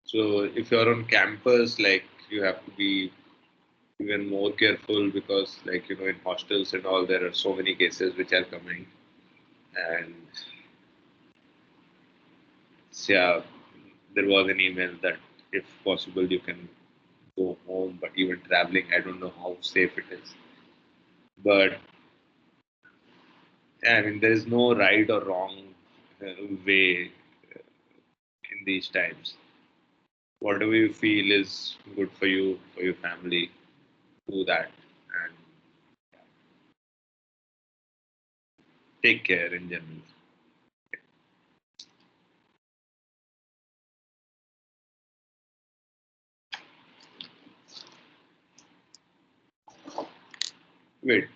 So if you're on campus, like you have to be even more careful because, like in hostels and all, there are so many cases which are coming, and yeah, there was an email that if possible you can go home, but even traveling, I don't know how safe it is. But I mean, there is no right or wrong way in these times. Whatever you feel is good for you, for your family, do that and take care in general. Wait,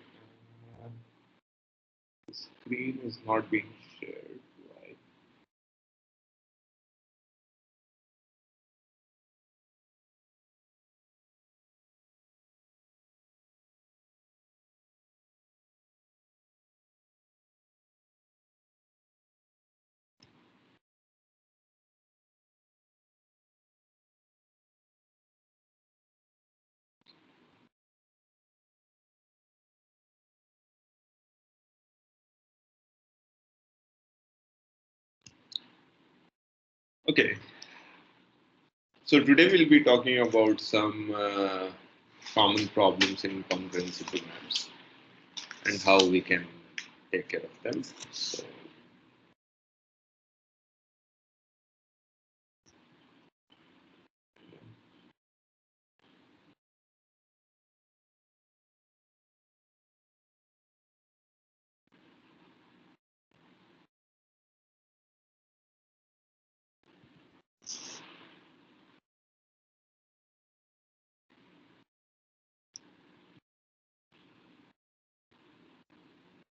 the screen is not being shared. Why? Okay, so today we'll be talking about some common problems in concurrency programs and how we can take care of them. So,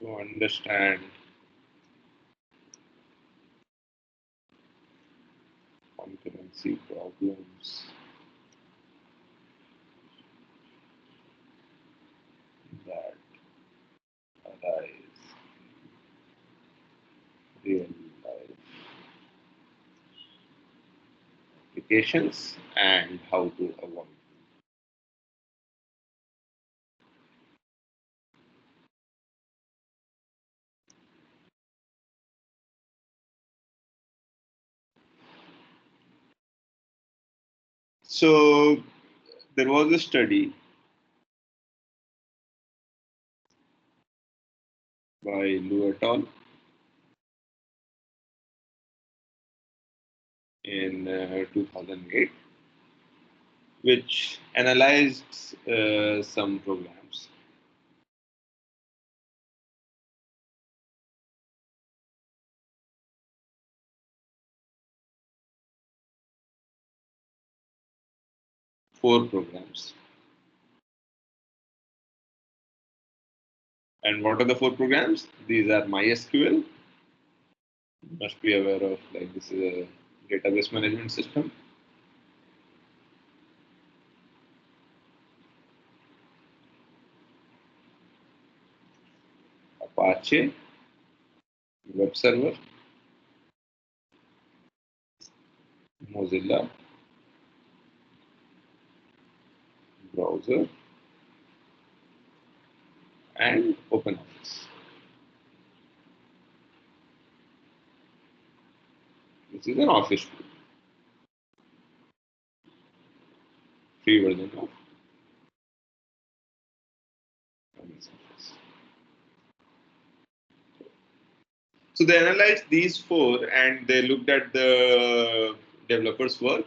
to understand concurrency problems that arise real life applications and how to avoid. So there was a study by Lu et al. In 2008, which analyzed some programs. Four programs. And what are the four programs? These are MySQL. You must be aware of, like, this is a database management system. Apache, web server, Mozilla, browser, and OpenOffice. This is an Office tool, free version of MS Office. So they analyzed these four and they looked at the developers' work.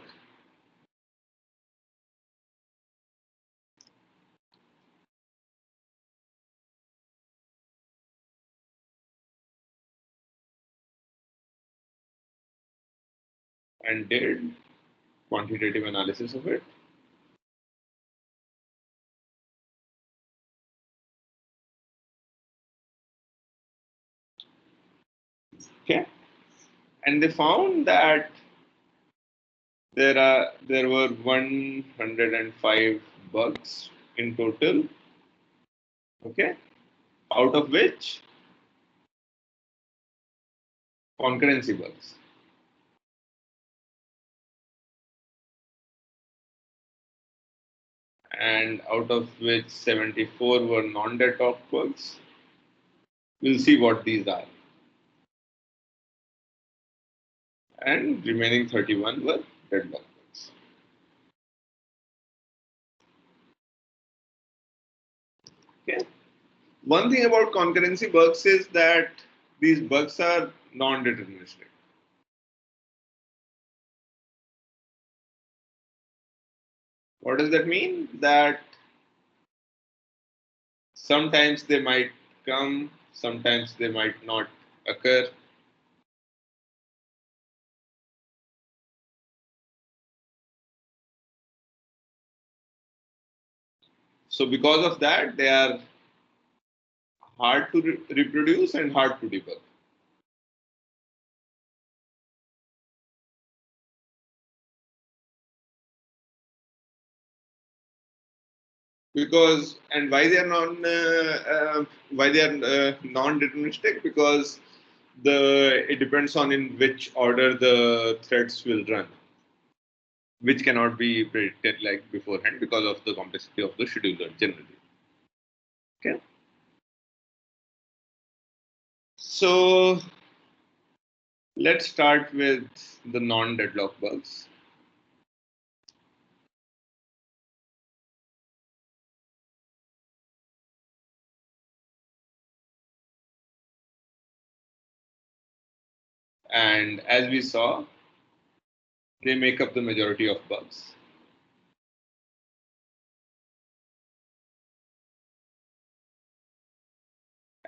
And did quantitative analysis of it. Okay, and they found that there were 105 bugs in total. Okay, out of which concurrency bugs. and out of which 74 were non-deadlock bugs. We'll see what these are. And remaining 31 were deadlock bugs. Okay. One thing about concurrency bugs is that these bugs are non-deterministic. What does that mean? That sometimes they might come, sometimes they might not occur. So because of that, they are hard to reproduce and hard to debug. Because and why they are non-deterministic? Because it depends on in which order the threads will run, which cannot be predicted like beforehand because of the complexity of the scheduler generally. Okay. So let's start with the non-deadlock bugs. And as we saw, they make up the majority of bugs.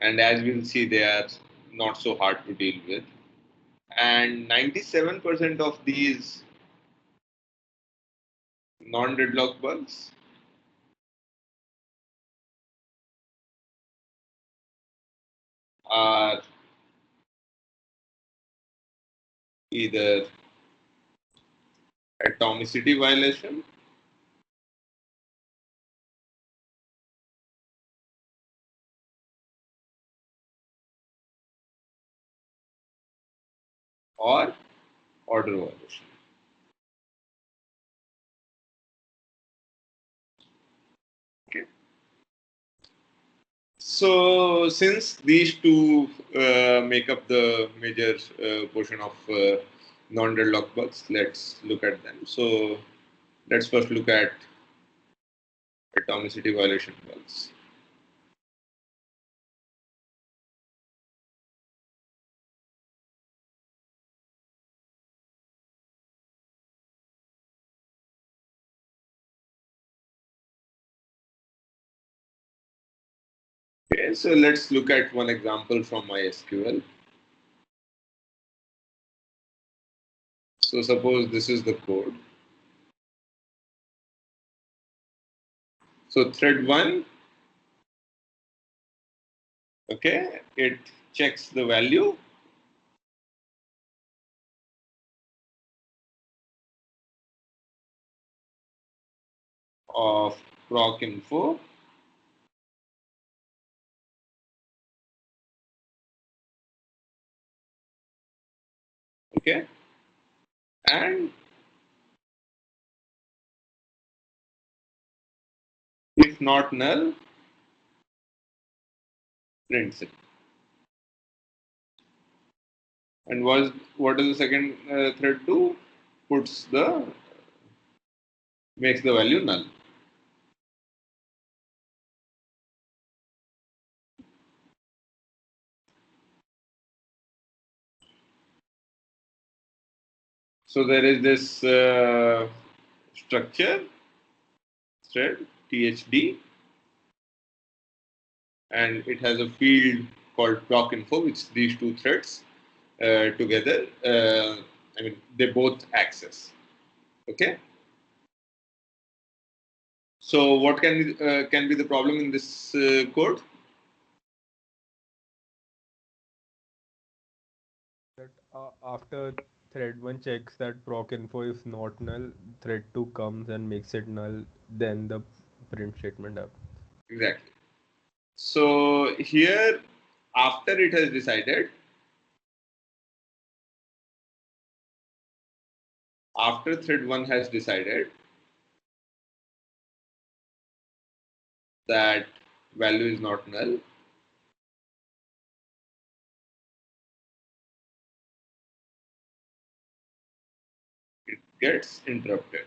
And as we'll see, they are not so hard to deal with. And 97% of these non-deadlock bugs are either atomicity violation or order violation. Okay. So since these two make up the major portion of non-deadlock bugs, let's look at them. So let's first look at atomicity violation bugs. Okay, so let's look at one example from MySQL. So suppose this is the code. So thread 1, okay, it checks the value of proc info okay, and if not null, prints it. And what does the second thread do? Makes the value null. So there is this structure thread THD, and it has a field called proc info, which these two threads together, they both access. Okay. So what can be the problem in this code? That after thread 1 checks that proc info is not null, thread 2 comes and makes it null, then the print statement happens. Exactly. So here, after it has decided, after thread 1 has decided, that value is not null, it gets interrupted.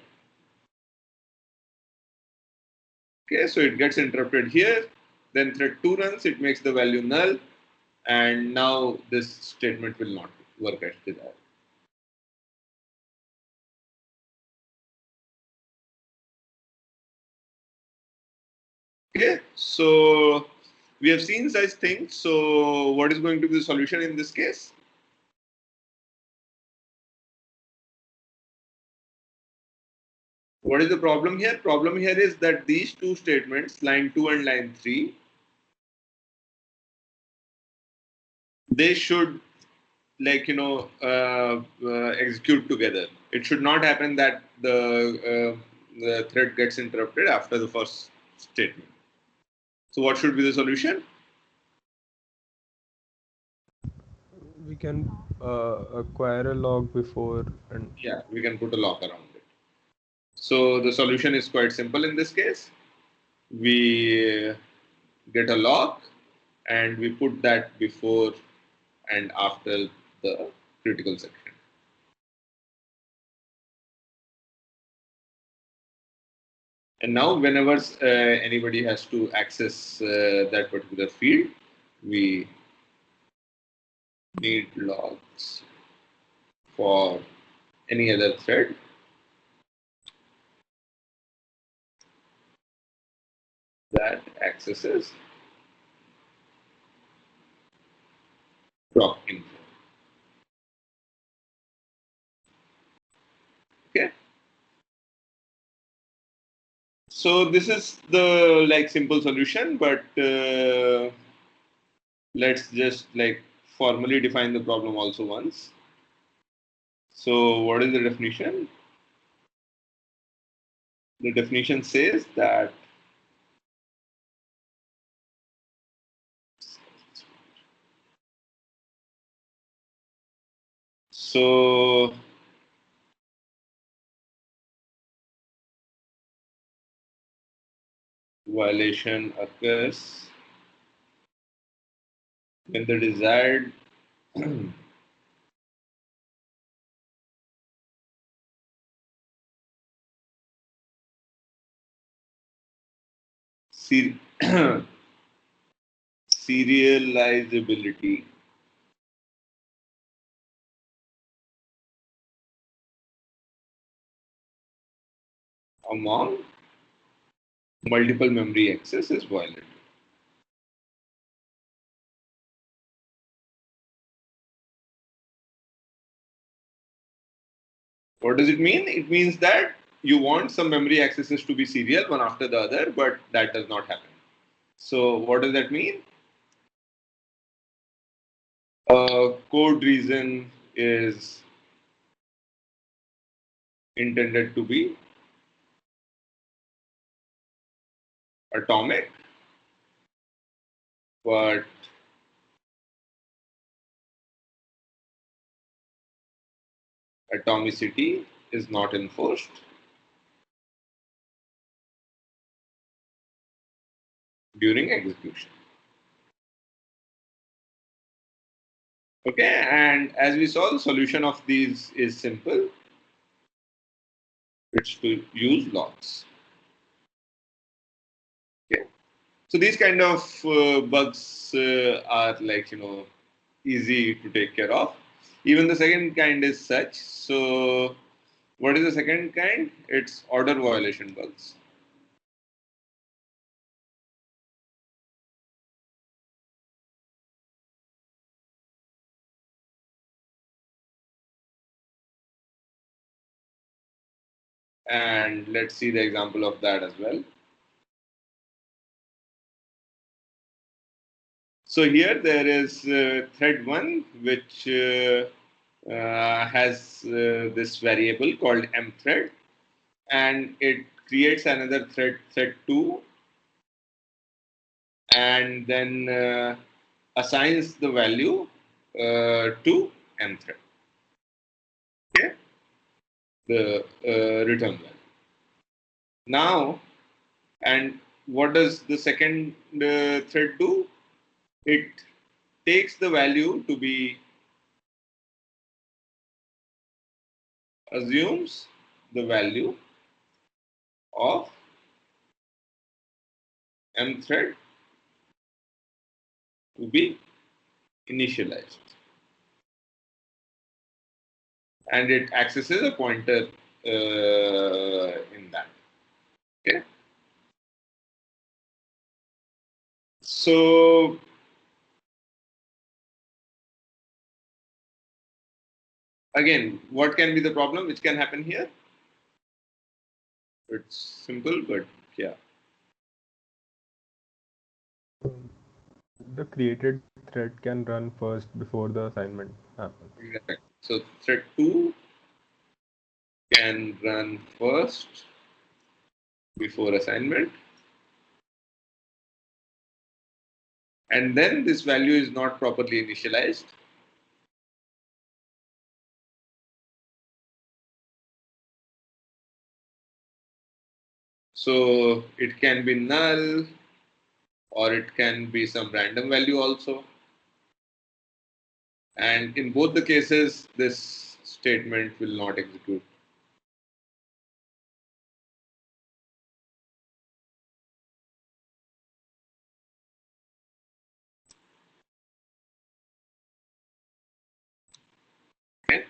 Okay, so it gets interrupted here. Then thread 2 runs, it makes the value null, and now this statement will not work as desired. Okay, so we have seen such things. So what is going to be the solution in this case? What is the problem here? Problem here is that these two statements, line 2 and line 3, they should execute together. It should not happen that the thread gets interrupted after the first statement. So what should be the solution? We can acquire a log before and Yeah, we can put a lock around it. So the solution is quite simple in this case. We get a lock and we put that before and after the critical section. And now whenever anybody has to access that particular field, we need logs for any other thread that accesses proc info. Okay. So this is the simple solution, but let's just formally define the problem also once. So what is the definition? The definition says that so violation occurs when the desired serializability among multiple memory access is violated. What does it mean? It means that you want some memory accesses to be serial one after the other, but that does not happen. So what does that mean? Code reason is intended to be atomic, but atomicity is not enforced during execution. Okay, and as we saw, the solution of these is simple. It's to use logs. Okay, so these kind of bugs are easy to take care of. Even the second kind is such. So what is the second kind? It's order violation bugs. And let's see the example of that as well. So here there is thread 1, which has this variable called mthread, and it creates another thread 2, and then assigns the value to mthread. Okay, the return value. Now, and what does the second thread do? It takes the value to be, assumes the value of m thread to be initialized, and it accesses a pointer in that. Okay. So again, what can be the problem which can happen here? It's simple, but yeah. The created thread can run first before the assignment happens. Exactly. So thread 2 can run first before assignment, and then this value is not properly initialized. So it can be null, or it can be some random value also. And in both the cases, this statement will not execute. Okay.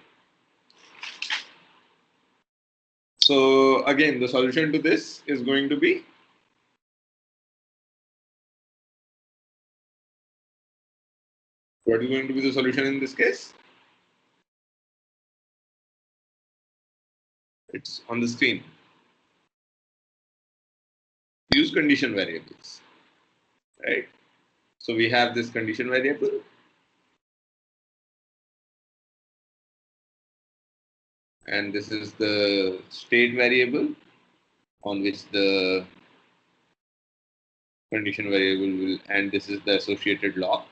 So again, the solution to this is going to be, what is going to be the solution in this case? It's on the screen. Use condition variables, right? So we have this condition variable, and this is the state variable on which the condition variable will, and this is the associated lock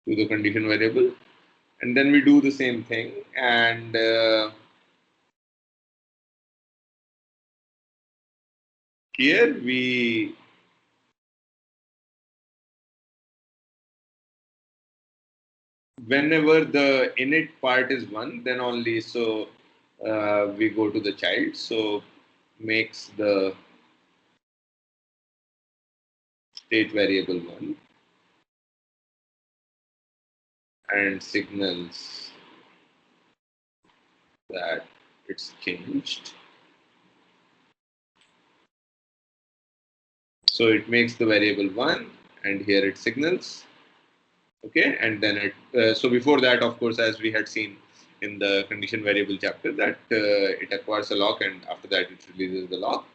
to the condition variable. And then we do the same thing, and here we whenever the init part is 1, then only so we go to the child. So makes the state variable 1 and signals that it's changed. So it makes the variable 1, and here it signals. Okay, and then it, so before that, of course, as we had seen in the condition variable chapter, that it acquires a lock, and after that it releases the lock.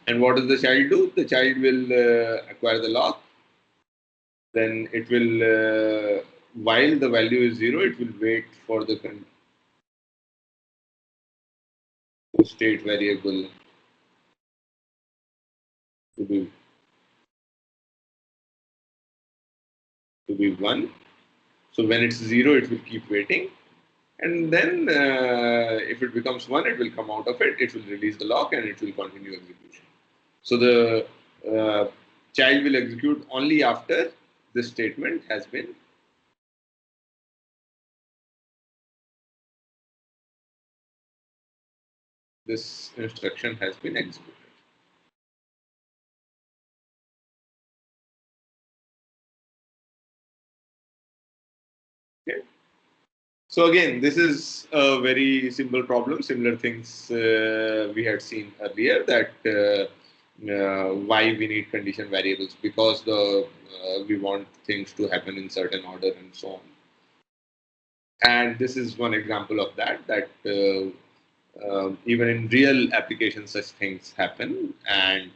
And what does the child do? The child will acquire the lock, then it will, while the value is 0, it will wait for the state variable to be 1. So when it's 0, it will keep waiting, and then if it becomes 1, it will come out of it, it will release the lock, and it will continue execution. So the child will execute only after this statement has been this instruction has been executed. Okay. So again, this is a very simple problem. Similar things we had seen earlier, that why we need condition variables, because the we want things to happen in certain order and so on. And this is one example of that. That even in real applications, such things happen. And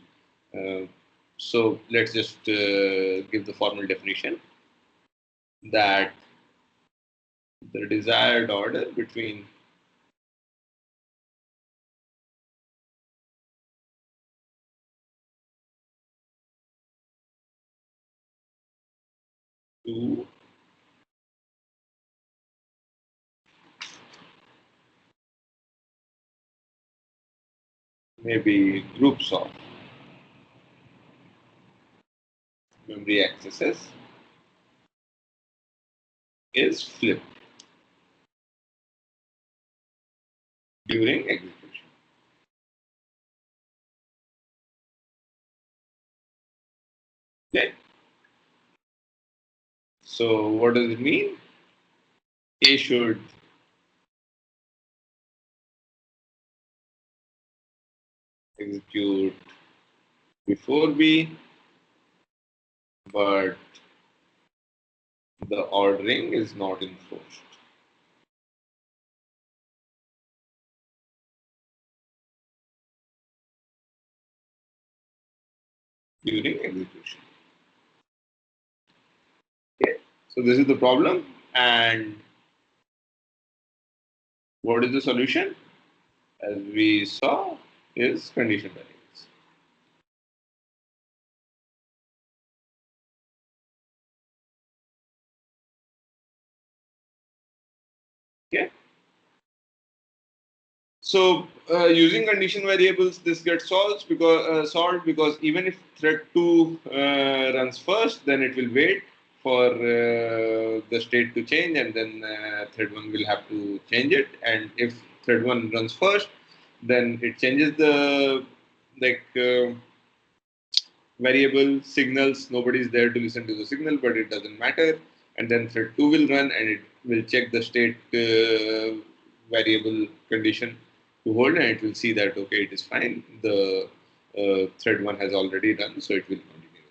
so let's just give the formal definition that the desired order between two maybe groups of memory accesses is flipped during execution. Okay. So what does it mean? A should execute before B, but the ordering is not enforced during execution. Okay. So this is the problem, and what is the solution? As we saw, is condition variables. Okay. So using condition variables, this gets solved because even if thread 2 runs first, then it will wait for the state to change, and then thread 1 will have to change it. And if thread 1 runs first, then it changes the like variable signals. Nobody is there to listen to the signal, but it doesn't matter. And then thread 2 will run, and it will check the state variable condition to hold, and it will see that okay, it is fine. The thread 1 has already run, so it will continue.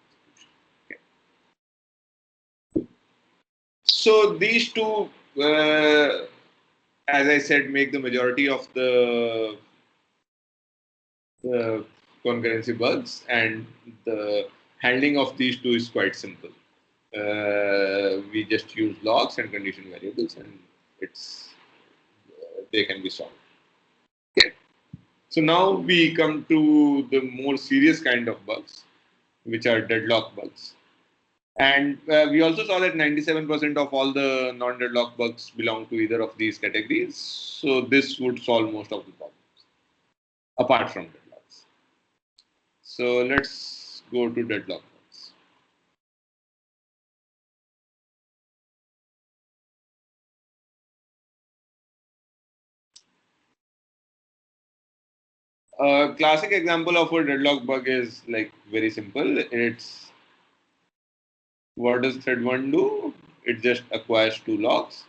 Okay. So these two, as I said, make the majority of the concurrency bugs, and the handling of these two is quite simple. We just use logs and condition variables, and it's they can be solved. Okay. So now we come to the more serious kind of bugs, which are deadlock bugs. And we also saw that 97% of all the non-deadlock bugs belong to either of these categories. So this would solve most of the problems, apart from deadlocks. So let's go to deadlock bugs. A classic example of a deadlock bug is like very simple. It's what does thread 1 do? It just acquires two locks.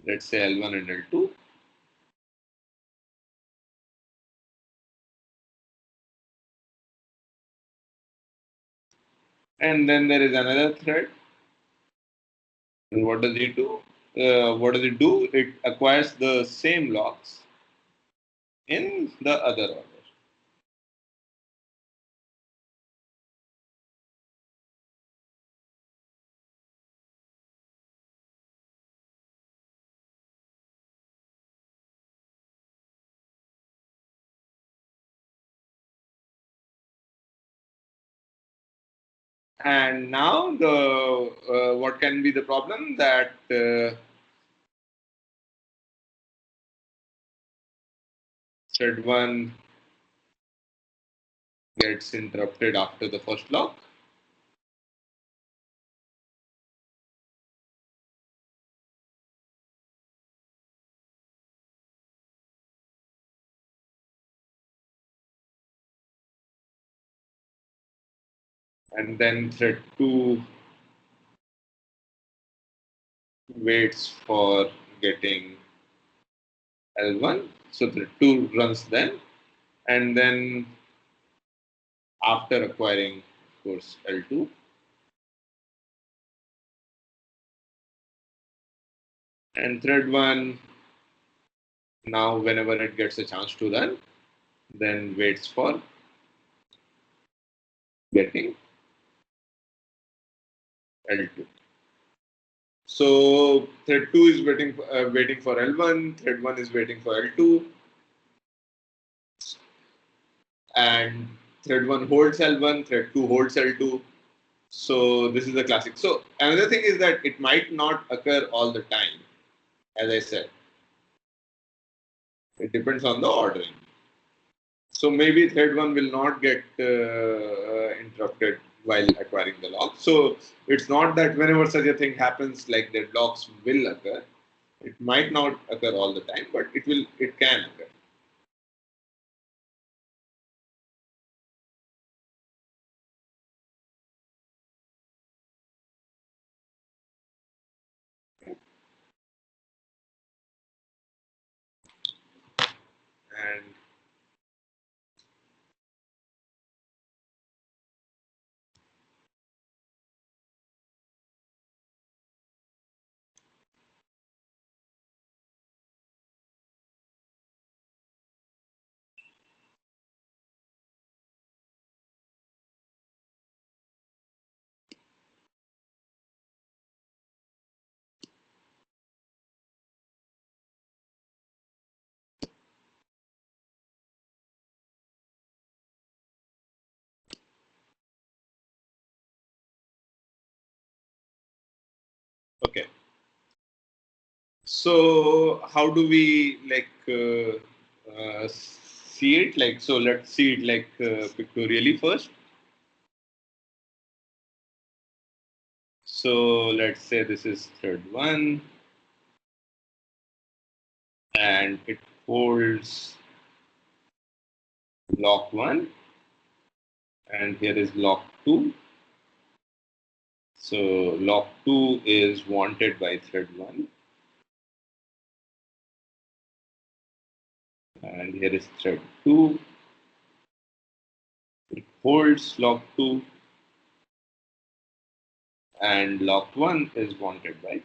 Let's say L1 and L2. And then there is another thread. And what does it do? What does it do? It acquires the same locks in the other order. And now the what can be the problem that thread 1 gets interrupted after the first lock. And then thread 2 waits for getting L1. So thread 2 runs then. And then after acquiring, of course, L2, and thread 1 now whenever it gets a chance to run, then waits for getting L2. So thread 2 is waiting for L1, thread 1 is waiting for L2, and thread 1 holds L1, thread 2 holds L2. So this is the classic. So another thing is that it might not occur all the time. As I said, it depends on the ordering. So maybe thread one will not get interrupted while acquiring the lock. So it's not that whenever such a thing happens, like deadlocks will occur. It might not occur all the time, but it will. It can occur. And okay. So how do we see it? Like so, let's see it like pictorially first. So let's say this is thread one, and it holds lock one, and here is lock two. So lock two is wanted by thread one, and here is thread two. It holds lock two, and lock one is wanted by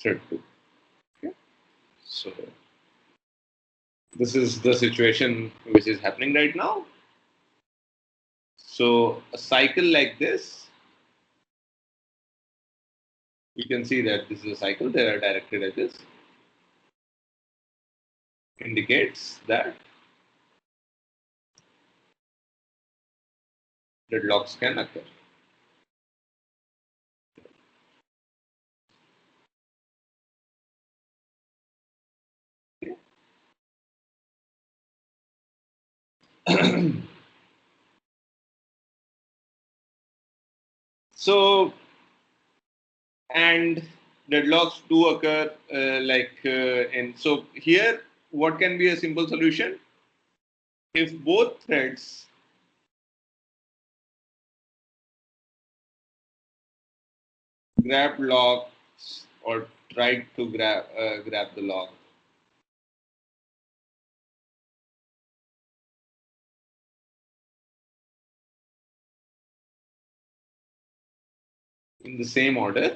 thread two. Okay. So this is the situation which is happening right now. So a cycle like this, you can see that this is a cycle. There are directed edges. Indicates that deadlocks can occur. So and deadlocks do occur in so here what can be a simple solution if both threads grab locks or tried to grab the lock in the same order,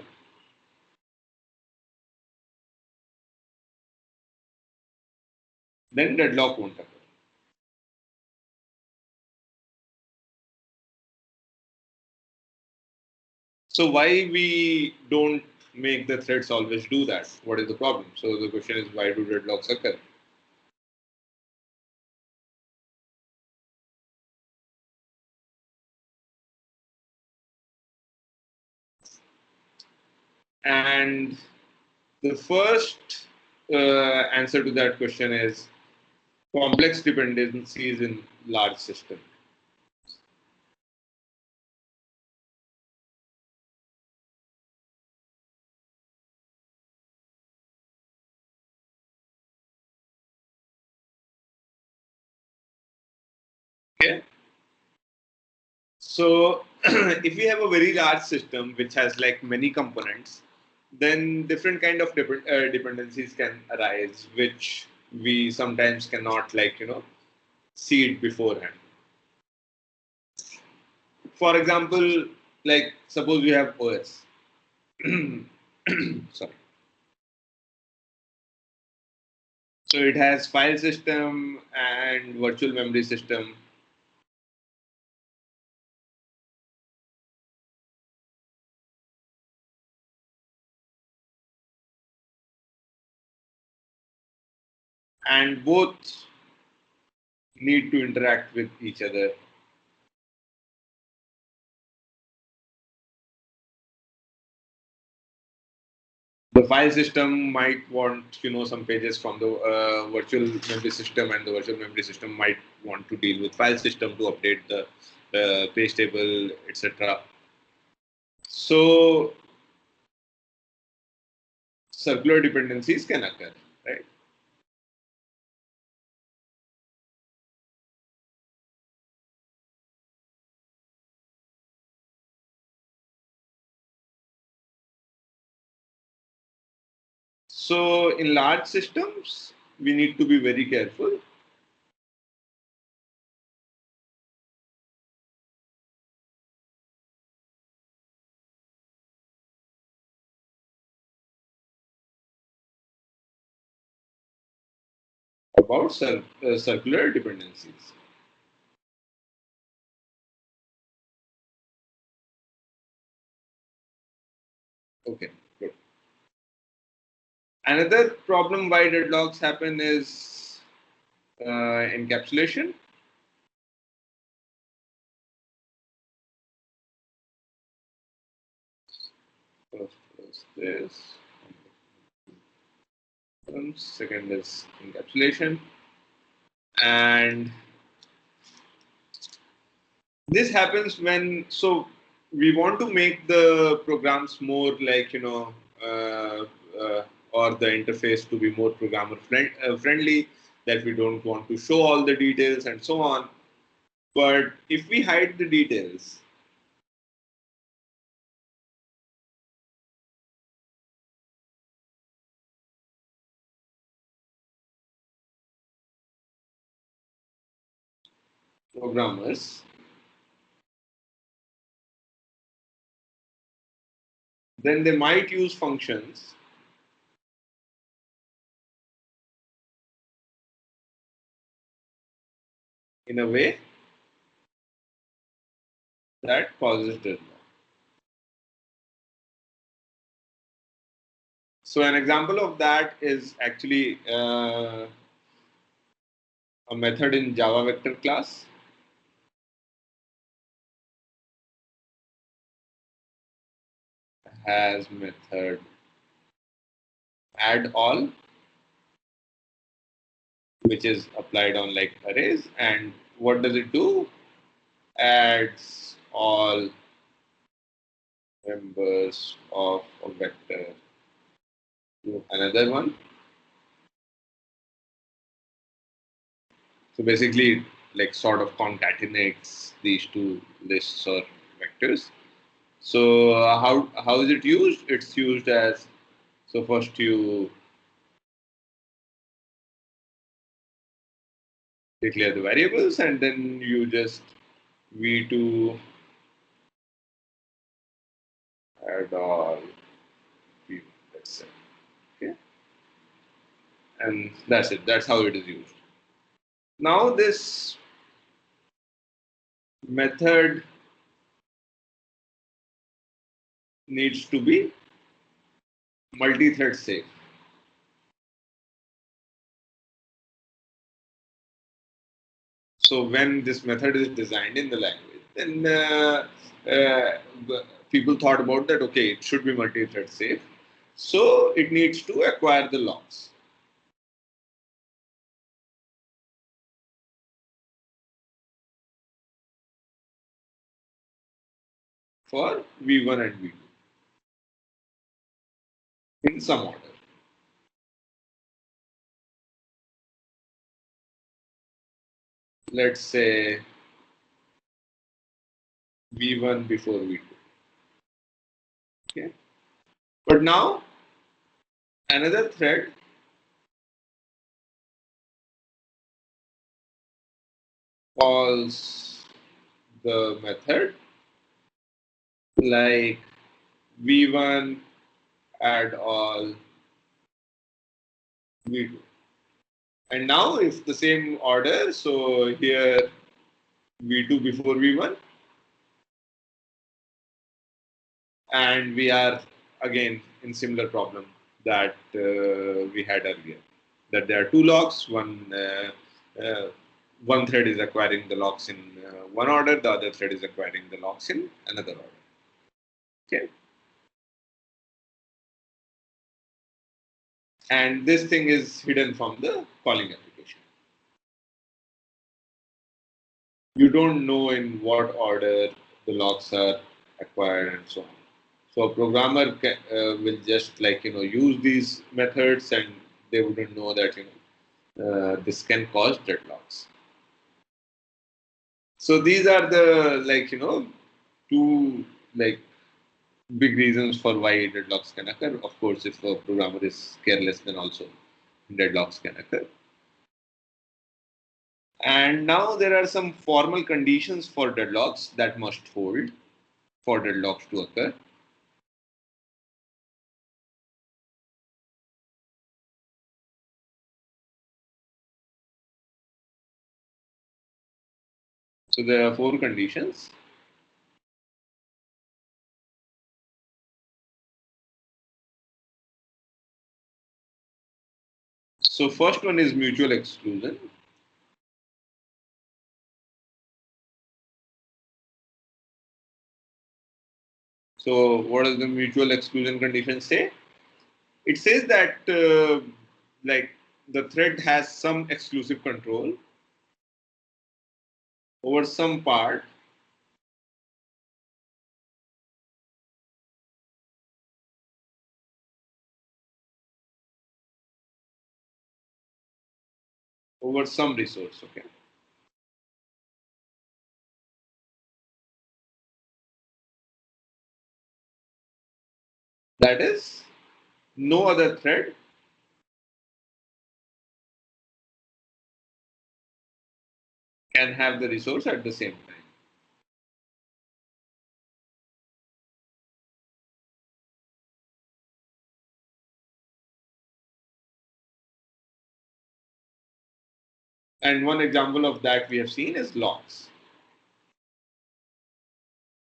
then deadlock won't occur. So why we don't make the threads always do that? What is the problem? So the question is, why do deadlocks occur? And the first answer to that question is complex dependencies in large systems. Okay. So if we have a very large system which has like many components, then different kind of dependencies can arise, which we sometimes cannot see it beforehand. For example, like suppose we have OS. Sorry. So it has file system and virtual memory system. And both need to interact with each other. file system might want some pages from the virtual memory system, and the virtual memory system might want to deal with file system to update the page table, etc. So circular dependencies can occur, right? So in large systems, we need to be very careful. About circular dependencies. Okay, good. Another problem why deadlocks happen is encapsulation. First is this. Second is encapsulation. And this happens when, so we want to make the programs more like, or the interface to be more programmer friendly, that we don't want to show all the details and so on. But if we hide the details, programmers, then they might use functions in a way that causes deadlock. So an example of that is actually a method in Java vector class has method add all, which is applied on like arrays. And what does it do? Adds all members of a vector to another one. So basically, like sort of concatenates these two lists or vectors. So how is it used? It's used as, so first you declare the variables, and then you just v2 add all v, let's say, okay, and that's it. That's how it is used. Now this method needs to be multi-thread safe. So when this method is designed in the language, then people thought about that, okay, it should be multi-thread safe. So it needs to acquire the locks. For V1 and V2 in some order. Let's say V1 before V2. Okay. But now another thread calls the method like V1 add all V2. And now if the same order, so here V2 before V1, and we are again in similar problem that we had earlier, that there are two locks, one thread is acquiring the locks in one order, the other thread is acquiring the locks in another order. Okay. and this thing is hidden from the calling application. You don't know in what order the locks are acquired and so on. So a programmer will just use these methods, and they wouldn't know that this can cause deadlocks. So these are the two like big reasons for why deadlocks can occur. Of course, if a programmer is careless, then also deadlocks can occur. And now there are some formal conditions for deadlocks that must hold for deadlocks to occur. So there are 4 conditions. So first one is mutual exclusion. So what does the mutual exclusion condition say? It says that like the thread has some exclusive control over some part over some resource. Okay. That is, no other thread can have the resource at the same time. And one example of that we have seen is locks,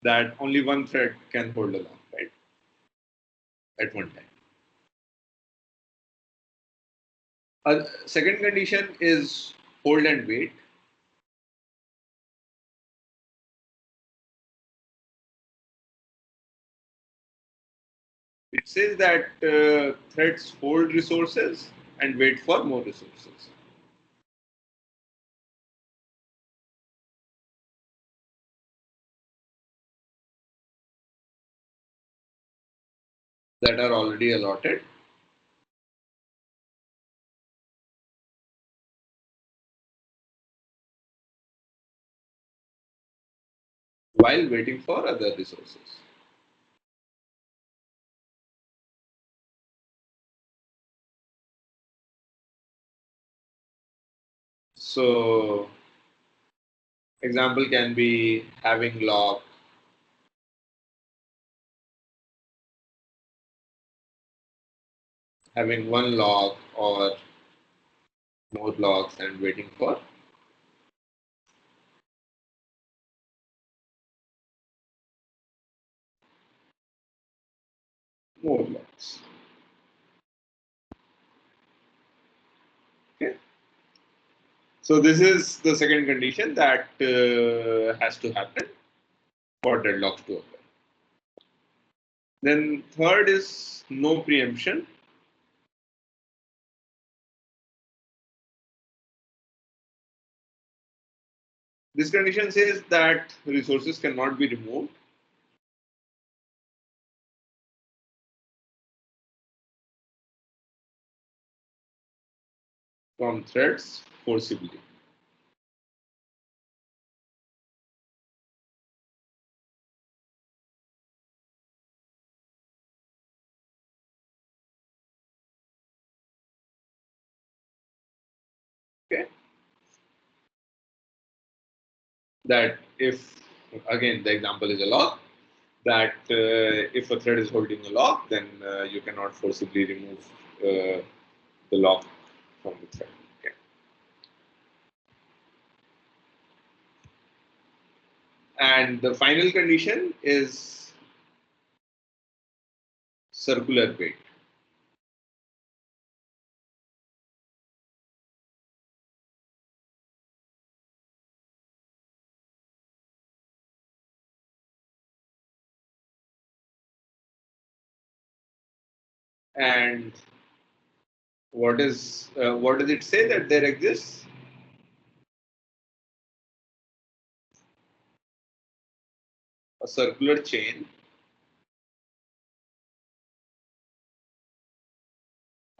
that only one thread can hold a lock, right, at one time. A second condition is hold and wait. It says that threads hold resources and wait for more resources. That are already allotted while waiting for other resources. So, example can be having lock, having one lock or more locks and waiting for more locks. Okay. So this is the second condition that has to happen for deadlocks to occur. Then third is no preemption. This condition says that resources cannot be removed from threads forcibly. Okay. That if, again, the example is a lock, that if a thread is holding a lock, then you cannot forcibly remove the lock from the thread. Okay. And the final condition is circular wait. And what does it say that there exists? A circular chain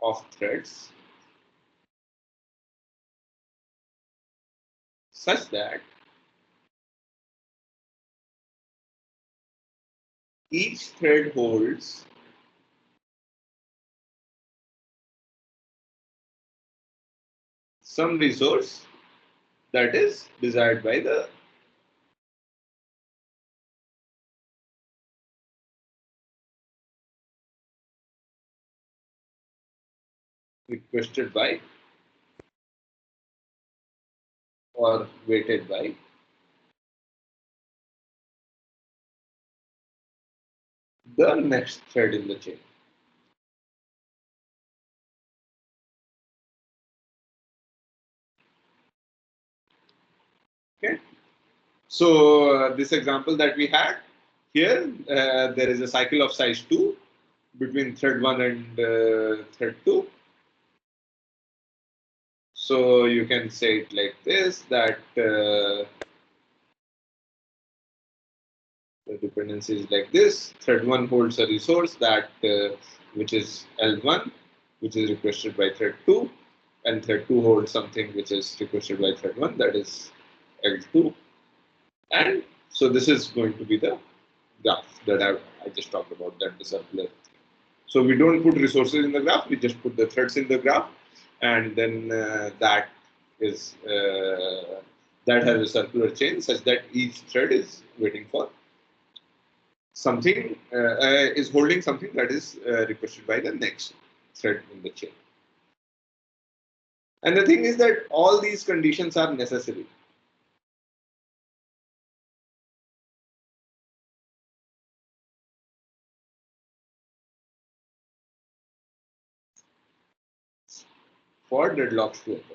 of threads such that each thread holds some resource that is desired by the requested by or waited by the next thread in the chain. Okay. So this example that we had here, there is a cycle of size 2 between thread 1 and thread 2. So you can say it like this, that the dependency is like this. Thread 1 holds a resource that which is L1, which is requested by thread 2, and thread 2 holds something which is requested by thread 1, that is L2. And so this is going to be the graph that I just talked about, that the circular. So we don't put resources in the graph, we just put the threads in the graph, and then that is that has a circular chain such that each thread is waiting for something, is holding something that is requested by the next thread in the chain. And the thing is that all these conditions are necessary. For deadlocks to occur.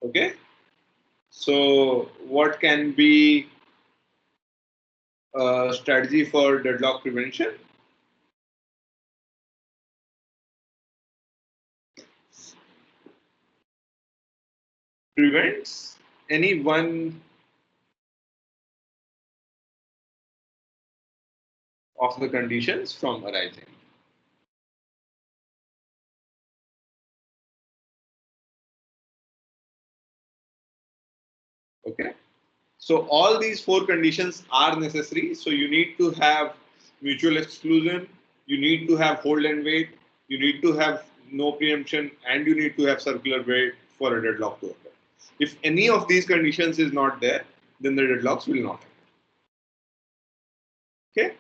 Okay. So what can be a strategy for deadlock prevention? Prevents any one of the conditions from arising. Okay. So all these four conditions are necessary. So you need to have mutual exclusion, you need to have hold and wait, you need to have no preemption, and you need to have circular wait for a deadlock to occur. If any of these conditions is not there, then the deadlocks will not occur. Okay.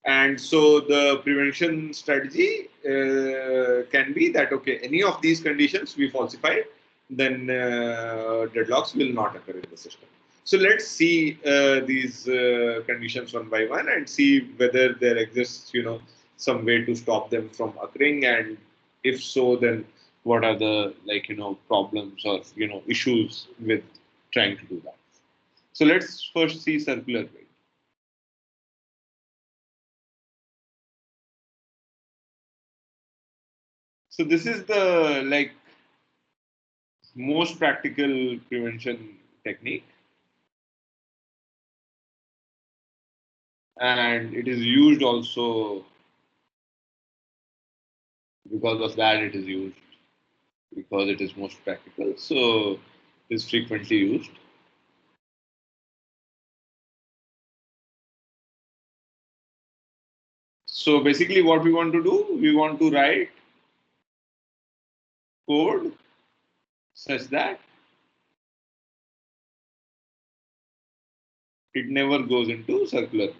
And so the prevention strategy can be that, okay, any of these conditions we falsified, then deadlocks will not occur in the system. So let's see these conditions one by one and see whether there exists, some way to stop them from occurring, and if so, then what are the problems or issues with trying to do that. So let's first see circular way. So this is the most practical prevention technique, and it is used also because of that. It is used because it is most practical, so it is frequently used. So basically what we want to do, we want to write code such that it never goes into circular way.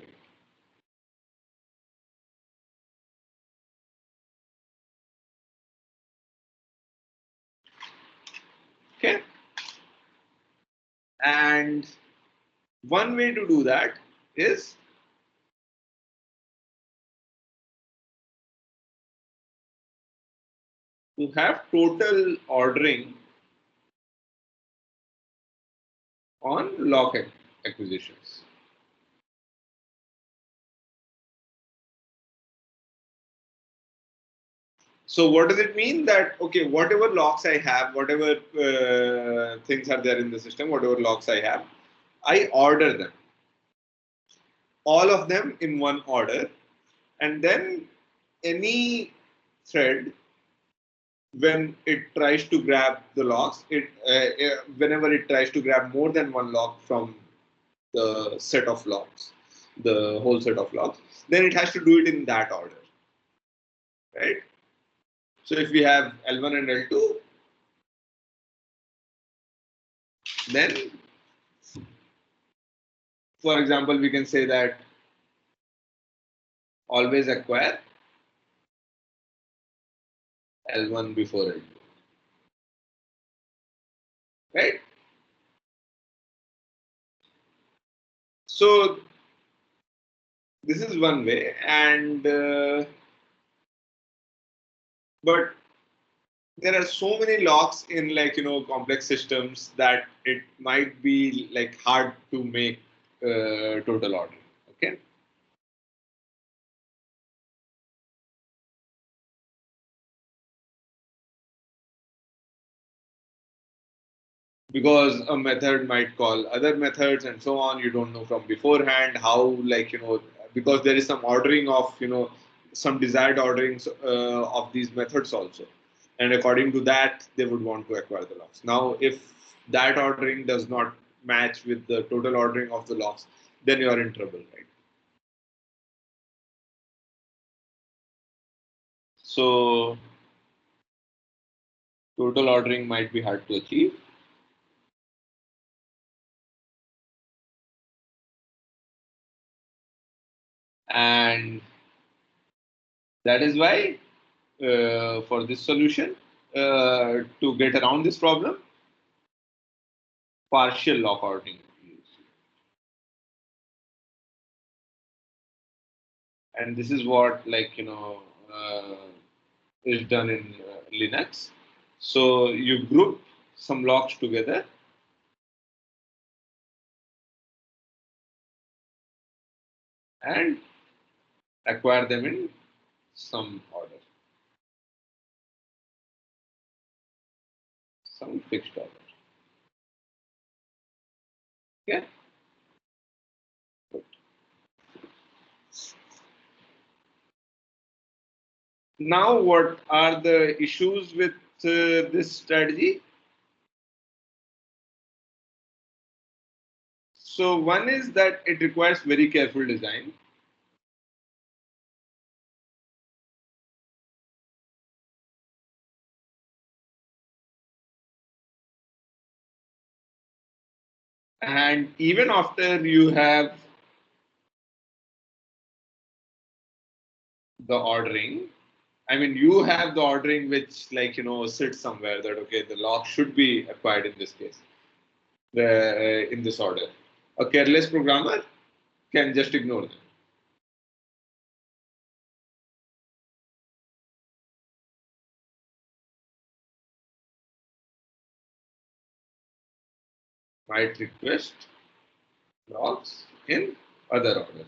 Okay, and one way to do that is to have total ordering on lock acquisitions. So what does it mean? That okay, whatever locks I have, whatever things are there in the system, whatever locks I have, I order them, all of them in one order, and then any thread, when it tries to grab the locks, whenever it tries to grab more than one lock from the set of locks, the whole set of locks, then it has to do it in that order, right? So if we have L1 and L2, then, for example, we can say that always acquire L1 before L2, right? So this is one way, and but there are so many locks in, like, complex systems, that it might be like hard to make total ordering. Okay, because a method might call other methods and so on. You don't know from beforehand how, like, because there is some ordering of, some desired orderings of these methods also, and according to that they would want to acquire the locks. Now if that ordering does not match with the total ordering of the locks, then you are in trouble, right? So total ordering might be hard to achieve, and that is why, for this solution, to get around this problem, partial lock ordering is used. And this is what, like, is done in Linux. So you group some locks together and acquire them in some order, some fixed order. Okay. Now, what are the issues with this strategy? So one is that it requires very careful design. And even after you have the ordering, I mean, you have the ordering which, like, sits somewhere, that okay, the lock should be acquired in this case, in this order. A careless programmer can just ignore them. Might request locks in other order.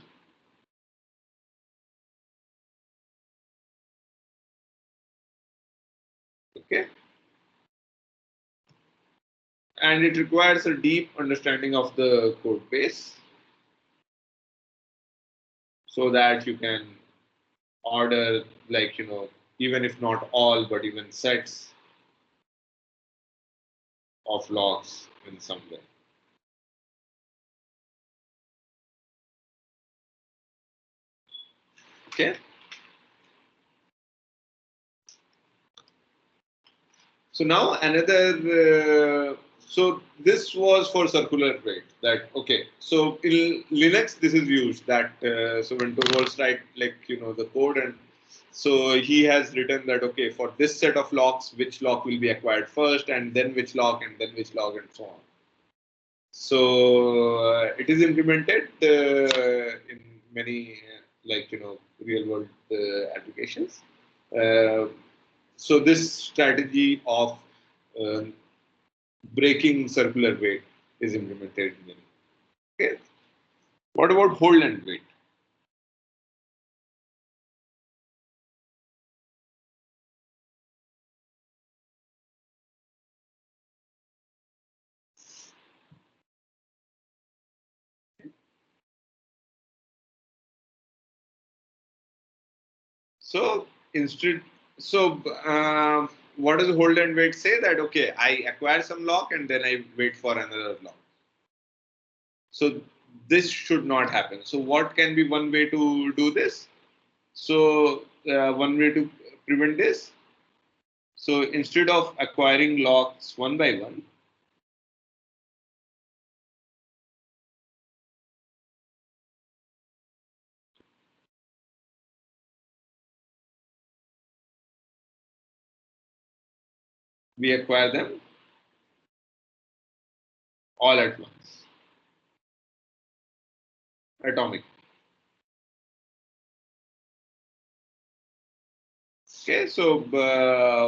Okay, and it requires a deep understanding of the code base, so that you can order, like, even if not all, but even sets of locks in some way. Okay. So now another. So this was for circular weight. That okay. So in Linux, this is used. That so when Torvalds write, like, the code, and so he has written that okay, for this set of locks, which lock will be acquired first, and then which lock, and then which lock, and so on. So it is implemented in many, like, real world applications. Uh, so this strategy of uh, breaking circular weight is implemented in many. Okay. What about hold and wait? So instead, so what does hold and wait say? That okay, I acquire some lock and then I wait for another lock. So this should not happen. So what can be one way to do this? So one way to prevent this. So instead of acquiring locks one by one, we acquire them all at once, atomic. Okay, so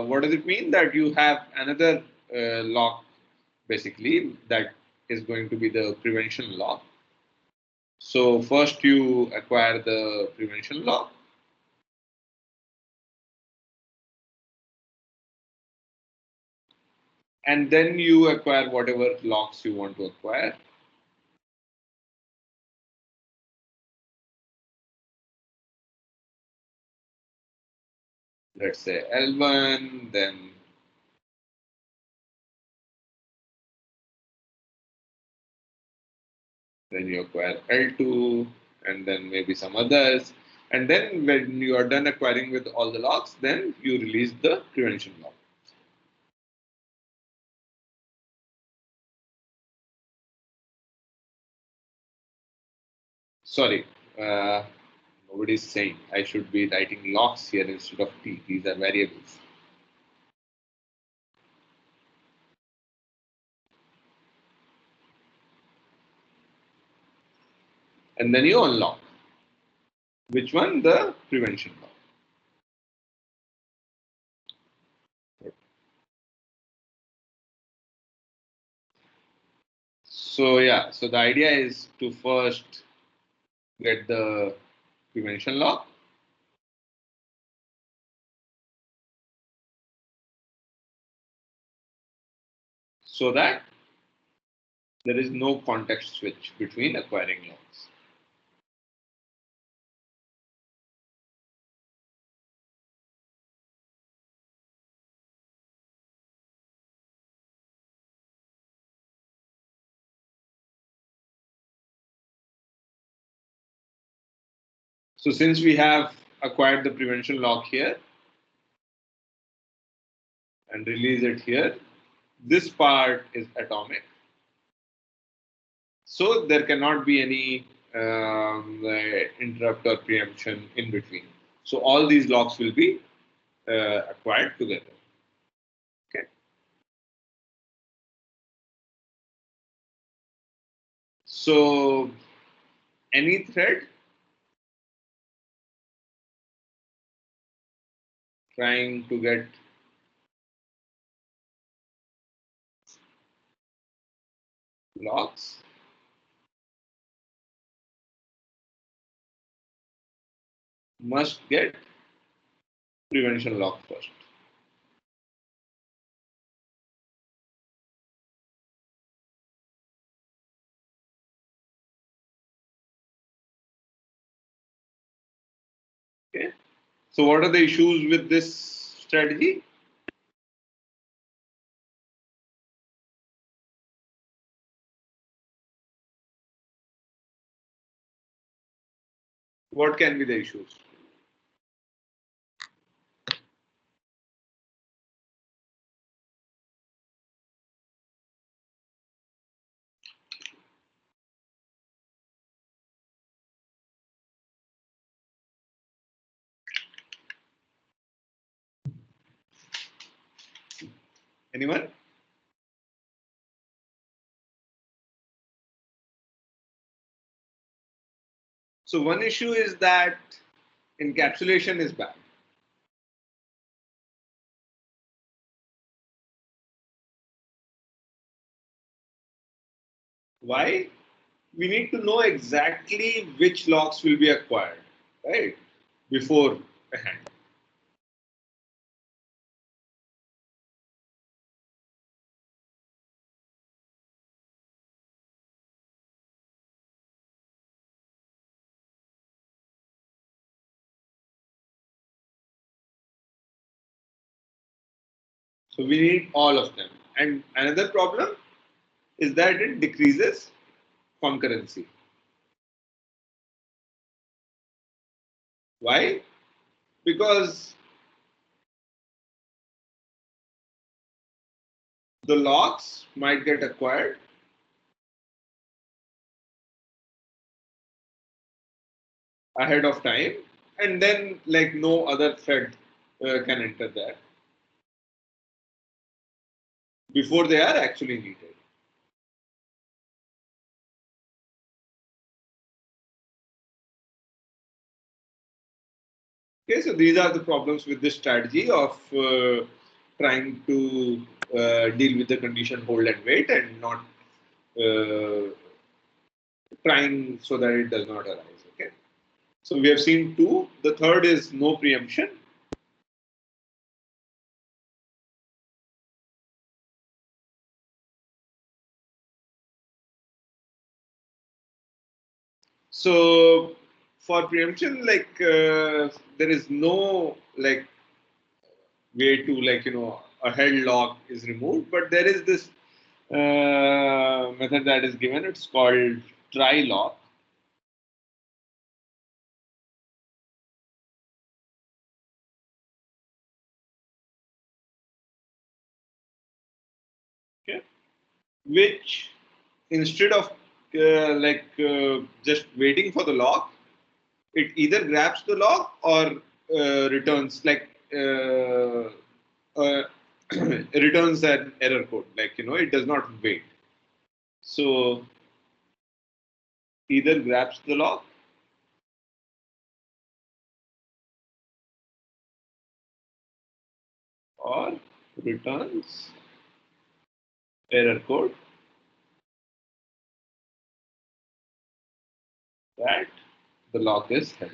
what does it mean? That you have another lock basically that is going to be the prevention lock. So first you acquire the prevention lock, and then you acquire whatever locks you want to acquire. Let's say L1, then you acquire L2, and then maybe some others. And then when you are done acquiring with all the locks, then you release the prevention lock. Sorry, uh, nobody is saying I should be writing locks here instead of T. These are variables. And then you unlock. Which one? The prevention lock. So yeah, so the idea is to first get the prevention lock, so that there is no context switch between acquiring locks. So since we have acquired the prevention lock here and release it here, this part is atomic. So there cannot be any interrupt or preemption in between. So all these locks will be acquired together. Okay. So any thread trying to get locks must get prevention lock first. Okay. So what are the issues with this strategy? What can be the issues? Anyone? So one issue is that encapsulation is bad. Why? We need to know exactly which locks will be acquired, right? Before a hand. So we need all of them. And another problem is that it decreases concurrency. Why? Because the locks might get acquired ahead of time, and then like no other thread can enter there before they are actually needed. Okay, so these are the problems with this strategy of trying to deal with the condition hold and wait and not uh, trying so that it does not arise. Okay, so we have seen two. The third is no preemption. So for preemption, like there is no like way to like a held lock is removed, but there is this method that is given. It's called try lock. Okay, which instead of just waiting for the lock, it either grabs the lock or returns uh, returns an error code. Like it does not wait. So either grabs the lock or returns error code that the lock is held.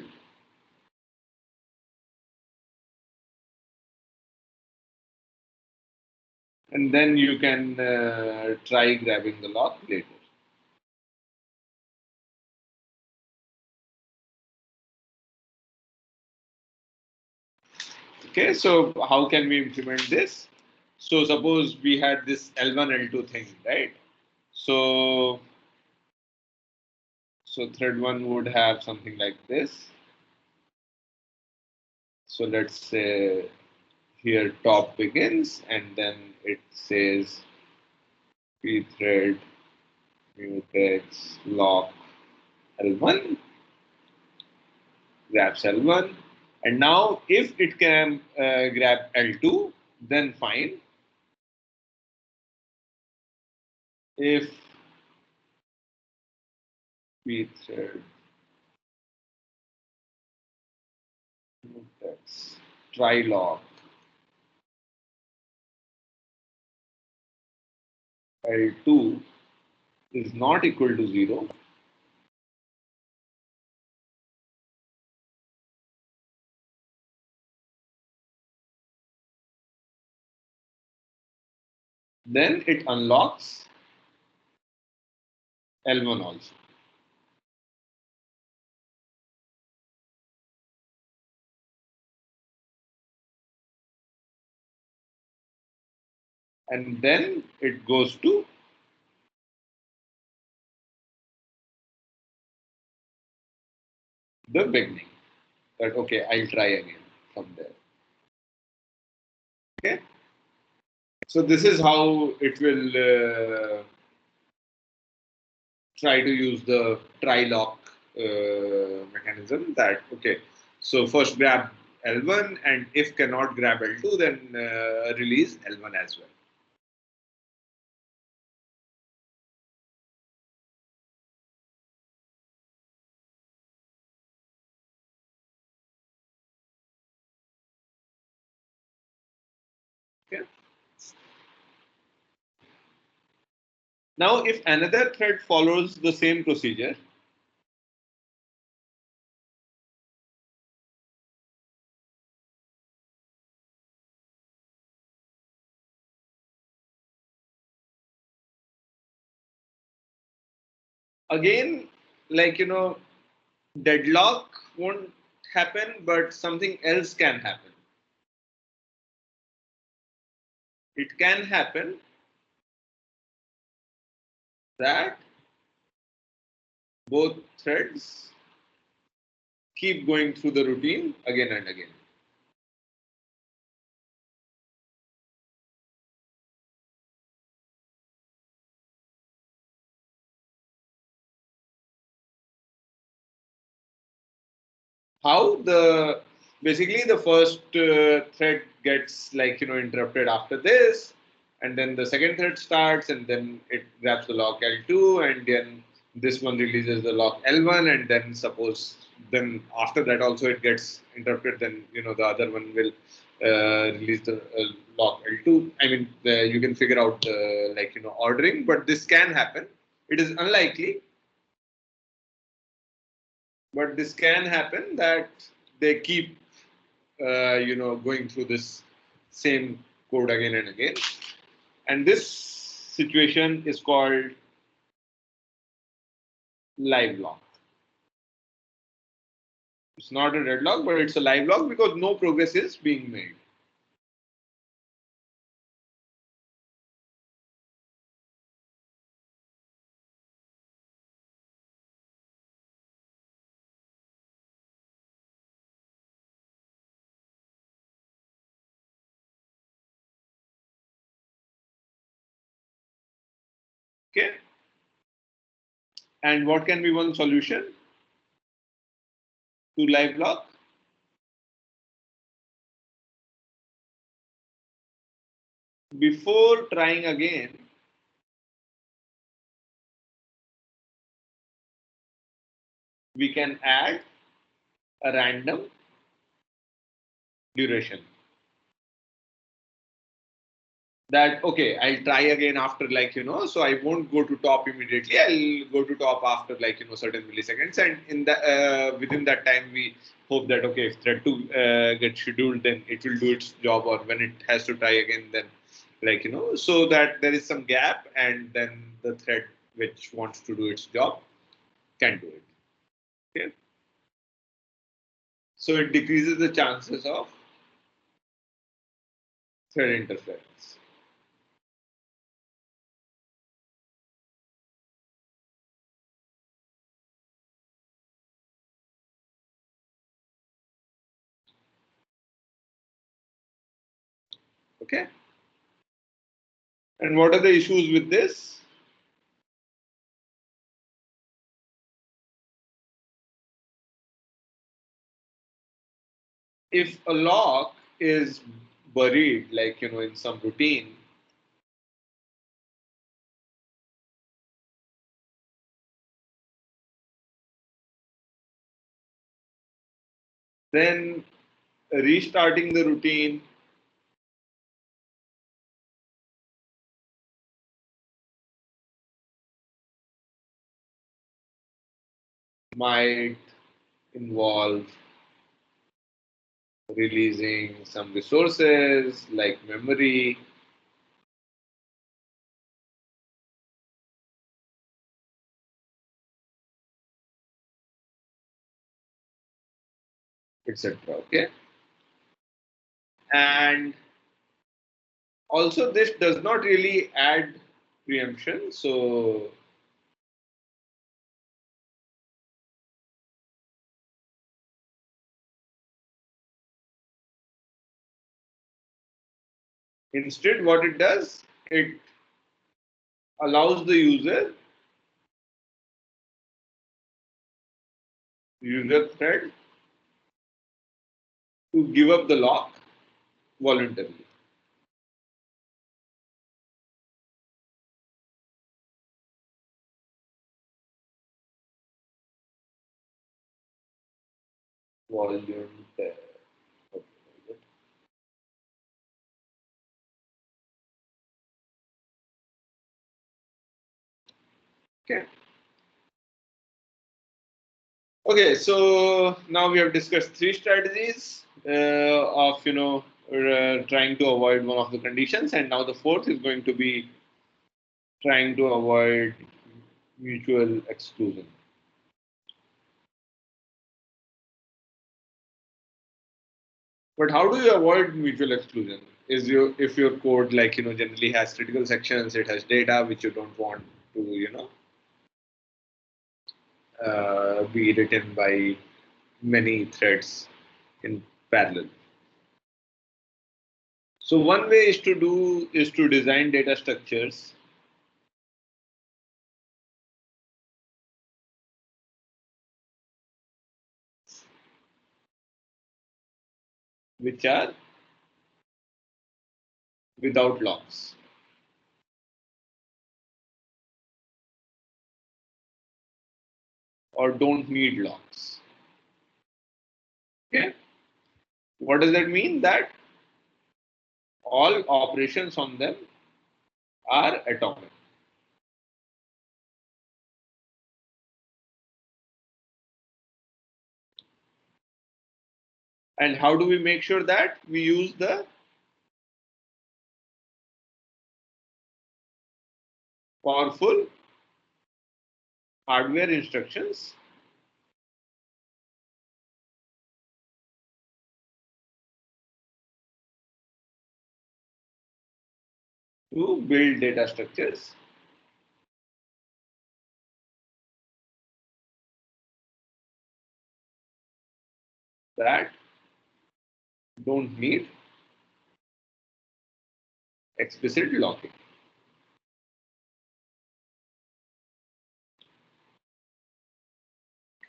And then you can try grabbing the lock later. Okay, so how can we implement this? So suppose we had this L1, L2 thing, right? So thread one would have something like this. So let's say here top begins and then it says pthread mutex lock L1 grabs L1, and now if it can grab L2 then fine. If pthread mutex try lock L2 is not equal to 0, then it unlocks L1 also. And then it goes to the beginning. That okay, I'll try again from there. Okay. So this is how it will try to use the try lock mechanism. That okay. So first grab L1, and if cannot grab L2, then release L1 as well. Okay. Now, if another thread follows the same procedure, again, like deadlock won't happen, but something else can happen. it can happen that both threads keep going through the routine again and again. How the basically the first thread gets interrupted after this, and then the second thread starts, and then it grabs the lock L2, and then this one releases the lock L1, and then suppose then after that also it gets interrupted, then the other one will release the lock L2. I mean, you can figure out the ordering, but this can happen. It is unlikely, but this can happen that they keep going through this same code again and again, and this situation is called live lock. It's not a deadlock, but it's a live lock because no progress is being made. Okay, and what can be one solution to live lock? Before trying again, we can add a random duration. That okay, I'll try again after so I won't go to top immediately. I'll go to top after certain milliseconds, and in the within that time we hope that okay, if thread 2 gets scheduled, then it will do its job, or when it has to try again, then so that there is some gap, and then the thread which wants to do its job can do it. Okay, so it decreases the chances of thread interference. Okay, and what are the issues with this? If a lock is buried in some routine, then restarting the routine might involve releasing some resources like memory. Etc. Okay, and also this does not really add preemption, so instead what it does, it allows the user thread to give up the lock voluntarily. Voluntarily. Okay. Okay, so now we have discussed three strategies of trying to avoid one of the conditions, and now the fourth is going to be trying to avoid mutual exclusion. But how do you avoid mutual exclusion? if your code generally has critical sections, it has data which you don't want to be written by many threads in parallel. So one way is to design data structures which are without locks. Or don't need locks. Okay. What does that mean? That all operations on them are atomic. And how do we make sure that? We use the powerful hardware instructions to build data structures that don't need explicit locking.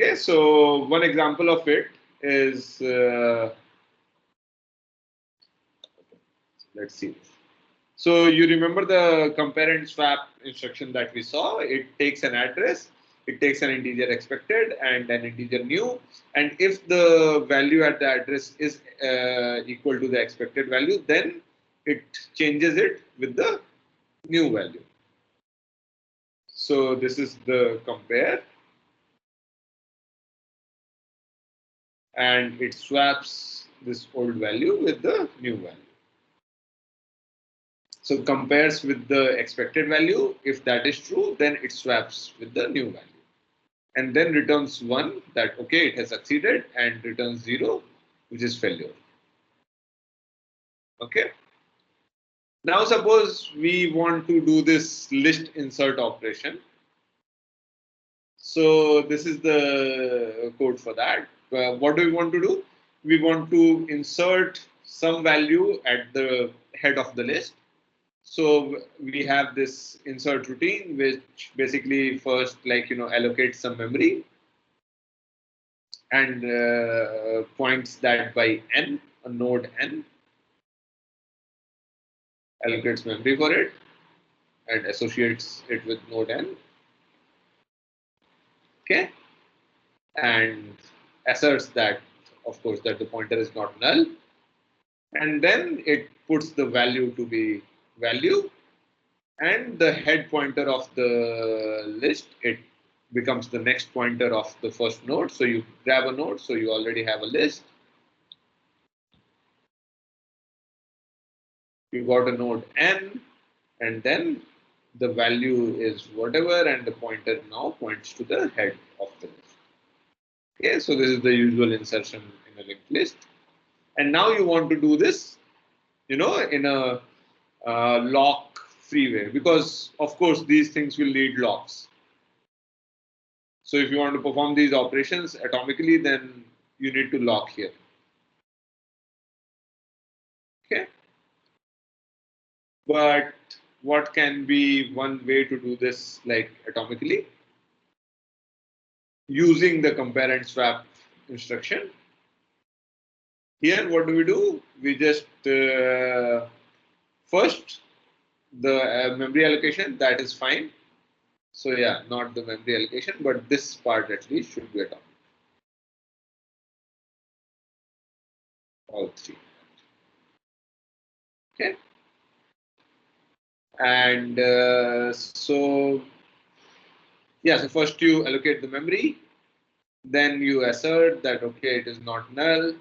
Okay, so one example of it is, let's see. So you remember the compare and swap instruction that we saw? It takes an address, it takes an integer expected and an integer new. And if the value at the address is equal to the expected value, then it changes it with the new value. So this is the compare. And it swaps this old value with the new value. So compares with the expected value. If that is true, then it swaps with the new value. And then returns 1 that, okay, it has succeeded, and returns 0, which is failure. Okay. Now suppose we want to do this list insert operation. So this is the code for that. What do we want to do? We want to insert some value at the head of the list. So we have this insert routine, which basically first allocates some memory and points that by n, a node n, allocates memory for it and associates it with node n. Okay, and asserts that, of course, that the pointer is not null, and then it puts the value to be value, and the head pointer of the list, it becomes the next pointer of the first node. So you grab a node, so you already have a list. You got a node n, and then the value is whatever, and the pointer now points to the head of the list. Okay, so this is the usual insertion in a linked list. And now you want to do this, in a lock-free way, because of course these things will need locks. So if you want to perform these operations atomically, then you need to lock here. Okay. But what can be one way to do this atomically? Using the compare and swap instruction. Here, what do? We just first the memory allocation, that is fine. So yeah, not the memory allocation, but this part at least should be atomic. All three. Okay. And so yeah, so first you allocate the memory, then you assert that, okay, it is not null,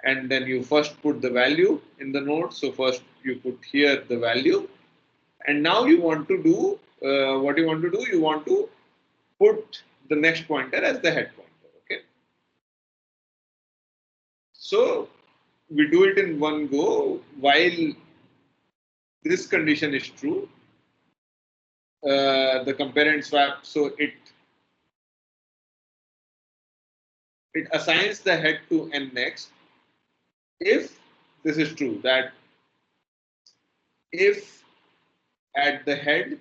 and then you first put the value in the node. So first you put here the value, and now you want to do what you want to do. You want to put the next pointer as the head pointer. Okay. So we do it in one go while this condition is true. The compare and swap, so it assigns the head to n next if this is true, that if at the head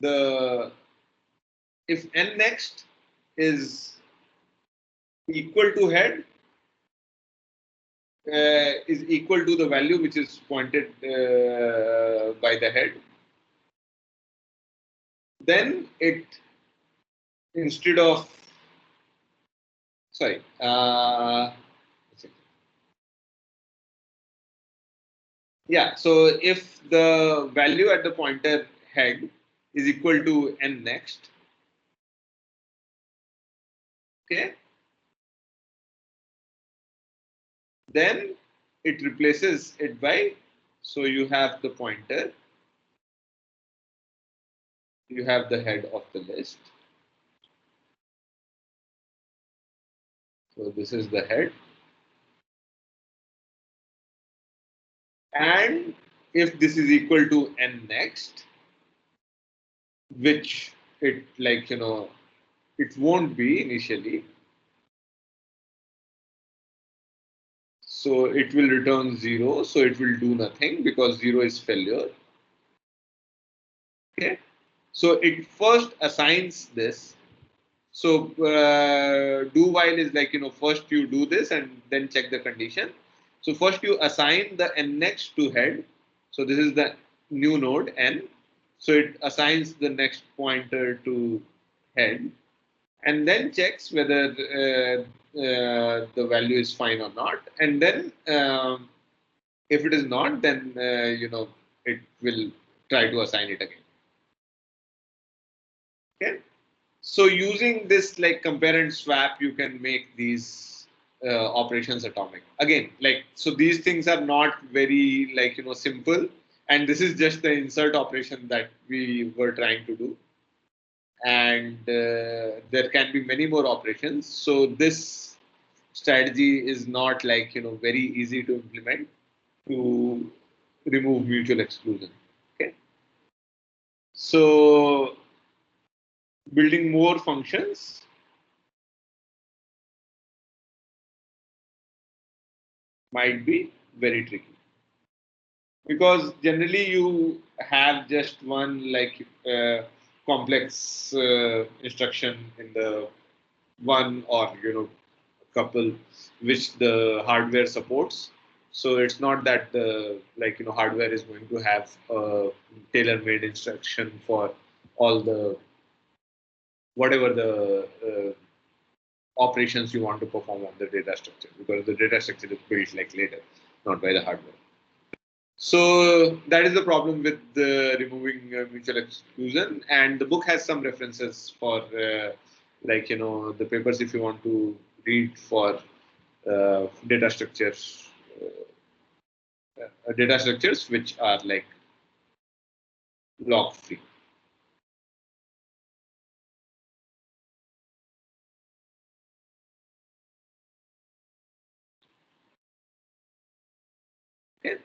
the if n next is equal to head is equal to the value which is pointed by the head, then it instead of sorry yeah, so if the value at the pointer head is equal to n next, okay, then it replaces it by, so you have the pointer, you have the head of the list, so this is the head, and if this is equal to n next, which it like it won't be initially, so it will return 0, so it will do nothing because 0 is failure. Okay, so it first assigns this. So do while is like first you do this and then check the condition. So first you assign the n next to head, so this is the new node n, so it assigns the next pointer to head and then checks whether the value is fine or not, and then if it is not, then it will try to assign it again. Okay, so using this like compare and swap, you can make these operations atomic. Again, like so these things are not very like simple, and this is just the insert operation that we were trying to do, and there can be many more operations. So this strategy is not like very easy to implement to remove mutual exclusion. Okay, so building more functions might be very tricky because generally you have just one like complex instruction in the one or couple which the hardware supports. So it's not that the like hardware is going to have a tailor-made instruction for all the whatever the operations you want to perform on the data structure, because the data structure is built like later, not by the hardware. So that is the problem with removing mutual exclusion, and the book has some references for like the papers if you want to read for data structures, data structures which are like lock free. Okay.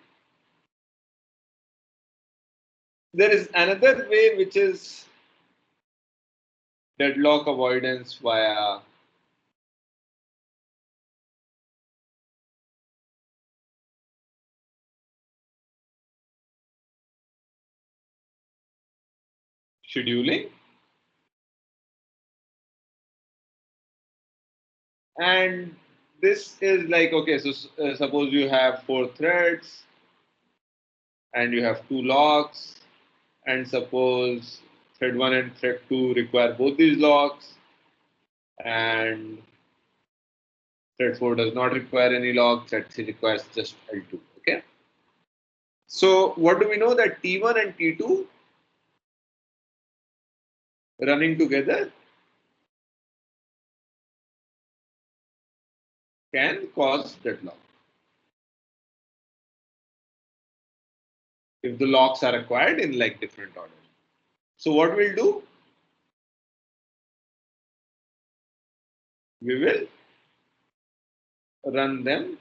There is another way which is deadlock avoidance via scheduling, and this is like okay, so suppose you have 4 threads and you have 2 locks, and suppose thread 1 and thread 2 require both these locks, and thread 4 does not require any lock, thread 3 requires just L2. Okay, so what do we know? That T1 and T2 running together can cause deadlock if the locks are acquired in like different order. So what we'll do, we will run them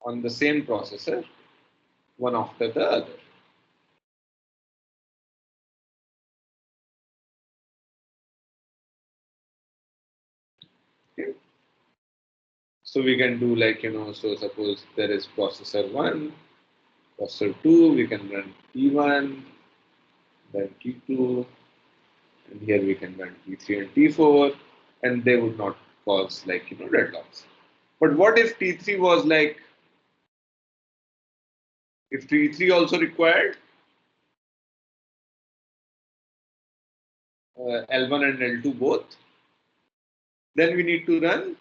on the same processor, one after the other. Okay. So we can do like, so suppose there is processor 1, processor 2, we can run T1, then T2, and here we can run T3 and T4, and they would not cause like, deadlocks. But what if T3 was like, if T3 also required L1 and L2 both, then we need to run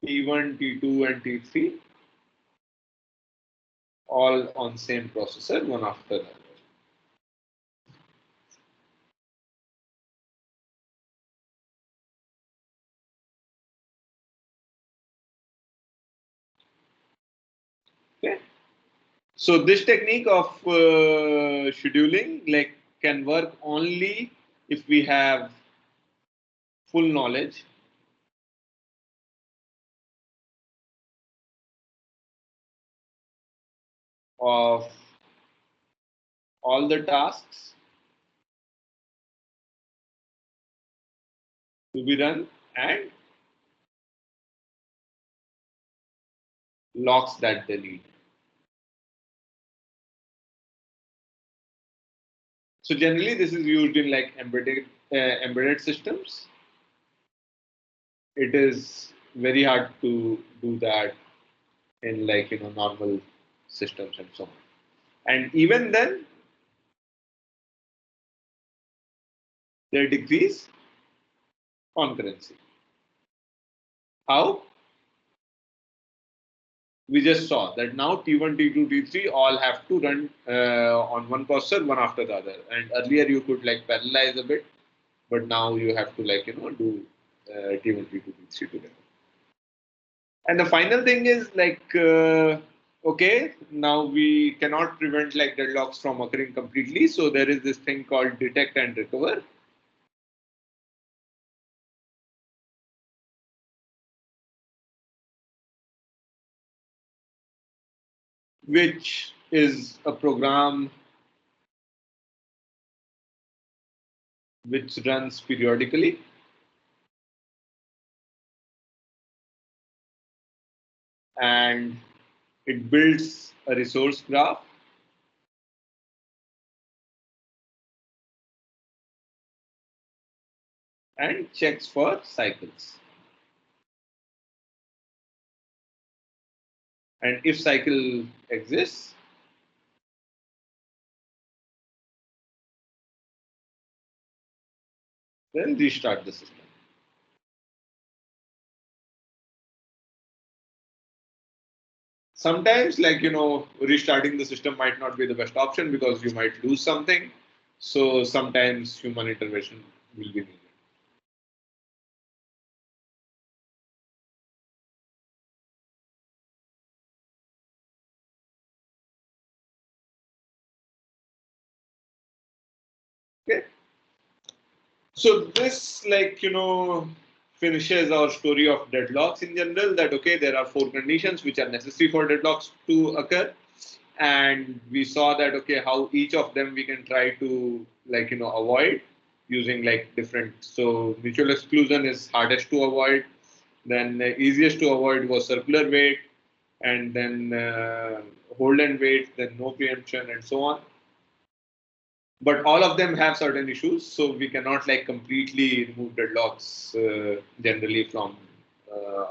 T1, T2, and T3 all on same processor, one after the other. Okay. So this technique of scheduling like can work only if we have full knowledge of all the tasks to be run and locks that they need. So generally, this is used in like embedded systems. It is very hard to do that in like normal systems and so on. And even then, they decrease concurrency. How? We just saw that now T1, T2, T3 all have to run on one processor, one after the other. And earlier you could like parallelize a bit, but now you have to like do T1, T2, T3 together. And the final thing is like, okay, now we cannot prevent like deadlocks from occurring completely. So there is this thing called detect and recover. Which is a program which runs periodically. And it builds a resource graph and checks for cycles. And if cycle exists, then restart the system. Sometimes, like, restarting the system might not be the best option because you might lose something. So sometimes human intervention will be needed. Okay. So this, like, finishes our story of deadlocks in general, that, okay, there are 4 conditions which are necessary for deadlocks to occur. And we saw that, okay, how each of them we can try to, like, avoid using like different. So mutual exclusion is hardest to avoid. Then easiest to avoid was circular wait, and then hold and wait, then no preemption, and so on. But all of them have certain issues, so we cannot like completely remove deadlocks generally from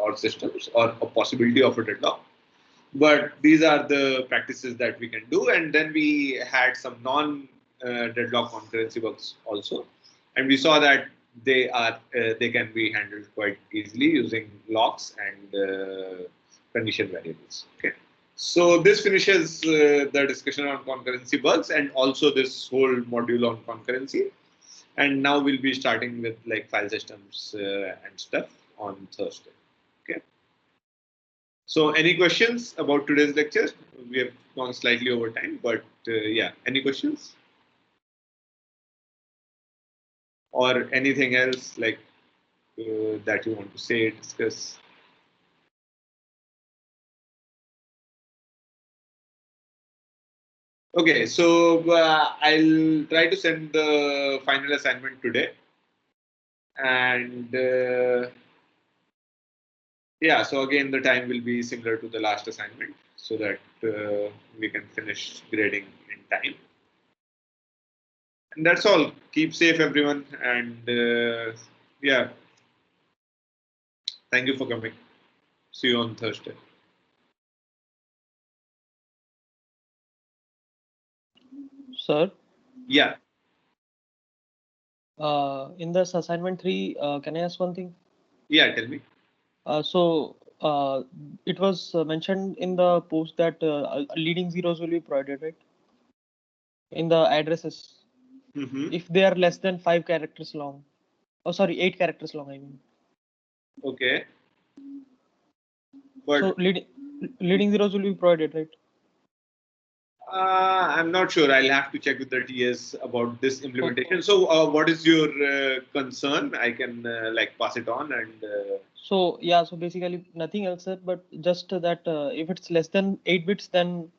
our systems, or a possibility of a deadlock. But these are the practices that we can do. And then we had some non deadlock concurrency bugs also, and we saw that they can be handled quite easily using locks and condition variables. Okay. So this finishes the discussion on concurrency bugs and also this whole module on concurrency. And now we'll be starting with like file systems and stuff on Thursday. Okay. So any questions about today's lecture? We have gone slightly over time, but yeah, any questions? Or anything else like that you want to say, discuss? Okay, so I'll try to send the final assignment today, and yeah, so again the time will be similar to the last assignment, so that we can finish grading in time. And that's all. Keep safe, everyone, and yeah, thank you for coming. See you on Thursday. Sir, Yeah, in this assignment 3, can I ask one thing? yeah, tell me. So it was mentioned in the post that leading zeros will be provided, right? In the addresses, Mm-hmm. if they are less than 5 characters long. Oh, sorry, 8 characters long, I mean. Okay, but So leading zeros will be provided, right? I'm not sure. I'll have to check with the TS about this implementation. So, what is your concern? I can like pass it on and. So yeah, so basically nothing else, sir, but just that if it's less than 8 bits, then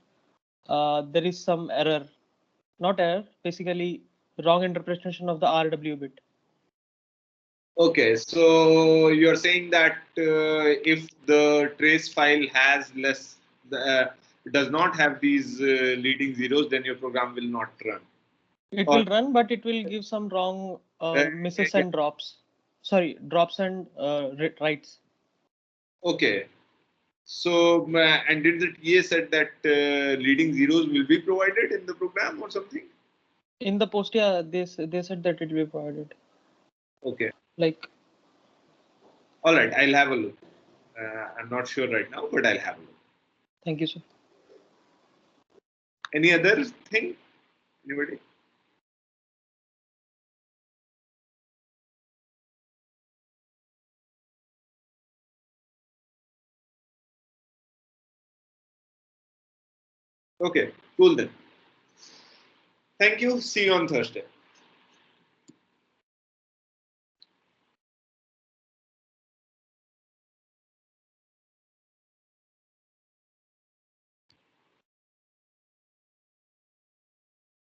there is some error. Not error, basically wrong interpretation of the RW bit. Okay, so you're saying that if the trace file has does not have these leading zeros, then your program will not run. It Or will run, but it will give some wrong uh, misses and drops. Sorry, drops and writes. okay, so and did the TA said that leading zeros will be provided in the program or something? In the post, yeah, they said that it will be provided. Okay, Like, all right, I'll have a look. I'm not sure right now, but I'll have a look. thank you, sir. Any other thing? Anybody? Okay, cool then. Thank you. See you on Thursday.